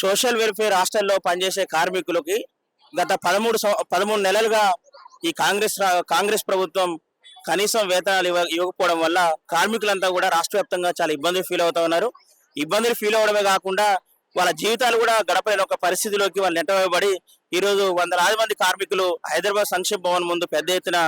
Social welfare హాస్టల్లో పనిచేసే కార్మికులకి గత 13 నెలలుగా ఈ కాంగ్రెస్ ప్రభుత్వం కనీసం వేతనాలు ఇవ్వకపోవడం వల్ల కార్మికులంతా కూడా రాష్ట్ర వ్యాప్తంగా చాలా ఇబ్బందులు ఫీల్ అవుతా ఉన్నారు. ఇబ్బందులు ఫీల్ అవడమే కాకుండా వాళ్ళ జీవితాలు కూడా గడపలేని ఒక పరిస్థితిలోకి వాళ్ళు నెట్టవేయబడి ఈరోజు వందలాది మంది కార్మికులు హైదరాబాద్ సంక్షేమ భవన్ ముందు పెద్ద ఎత్తున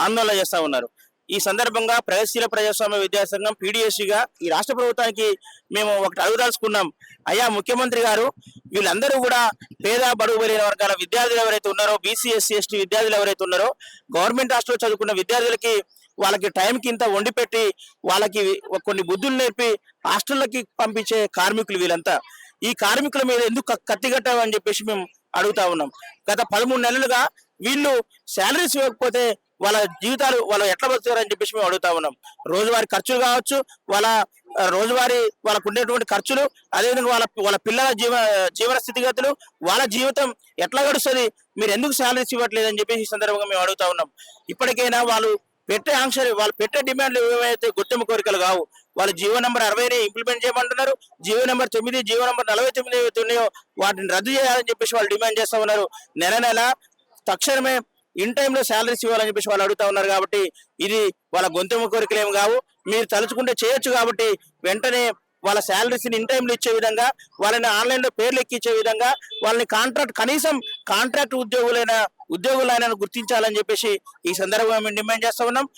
ఆందోళన చేస్తా ఉన్నారు. ఈ సందర్భంగా ప్రగతిశీల ప్రజాస్వామ్య విద్యాసంఘం పీడీఎస్సీగా ఈ రాష్ట్ర ప్రభుత్వానికి మేము ఒకటి అడుగుదలుచుకున్నాం. అయ్యా ముఖ్యమంత్రి గారు, వీళ్ళందరూ కూడా పేద బడుగు బలైన వర్గాల విద్యార్థులు ఎవరైతే ఉన్నారో, బీసీ ఎస్సీ ఎస్టీ విద్యార్థులు ఎవరైతే ఉన్నారో, గవర్నమెంట్ హాస్టల్లో చదువుకున్న విద్యార్థులకి వాళ్ళకి టైంకి ఇంత వండి పెట్టి వాళ్ళకి కొన్ని బుద్ధులు నేర్పి హాస్టళ్ళకి పంపించే కార్మికులు వీళ్ళంతా. ఈ కార్మికుల మీద ఎందుకు కత్తిగట్టామని చెప్పేసి మేము అడుగుతా ఉన్నాం. గత 13 నెలలుగా వీళ్ళు శాలరీస్ ఇవ్వకపోతే వాళ్ళ జీవితాలు వాళ్ళు ఎట్లా బతుకుతారని చెప్పేసి మేము అడుగుతా ఉన్నాం. రోజువారీ ఖర్చులు కావచ్చు, రోజువారీ వాళ్ళకు ఉండేటువంటి ఖర్చులు, అదేవిధంగా వాళ్ళ పిల్లల జీవన స్థితిగతులు, వాళ్ళ జీవితం ఎట్లా గడుస్తుంది, మీరు ఎందుకు శాలరీస్ ఇవ్వట్లేదని చెప్పేసి ఈ సందర్భంగా మేము అడుగుతా ఉన్నాం. ఇప్పటికైనా వాళ్ళు పెట్టే ఆంక్షలు, వాళ్ళు పెట్టే డిమాండ్లు ఏవైతే గుర్తింపు కోరికలు కావు. వాళ్ళు జీవో నెంబర్ 60 ఇంప్లిమెంట్ చేయమంటున్నారు. జీవో నెంబర్ 9, జీవో నెంబర్ 49 ఏవైతే ఉన్నాయో వాటిని రద్దు చేయాలని చెప్పేసి వాళ్ళు డిమాండ్ చేస్తా ఉన్నారు. నెల తక్షణమే ఇన్ టైంలో శాలరీస్ ఇవ్వాలని చెప్పేసి వాళ్ళు అడుగుతా ఉన్నారు. కాబట్టి ఇది వాళ్ళ గొంతెమ్మ కోరికలు ఏమి కావు, మీరు తలుచుకుంటే చేయొచ్చు. కాబట్టి వెంటనే వాళ్ళ శాలరీస్ ఇన్ టైంలో ఇచ్చే విధంగా, వాళ్ళని ఆన్లైన్లో పేర్లు ఎక్కించే విధంగా, వాళ్ళని కనీసం కాంట్రాక్ట్ ఉద్యోగులైన గుర్తించాలని చెప్పేసి ఈ సందర్భంగా మేము డిమాండ్ చేస్తా ఉన్నాం.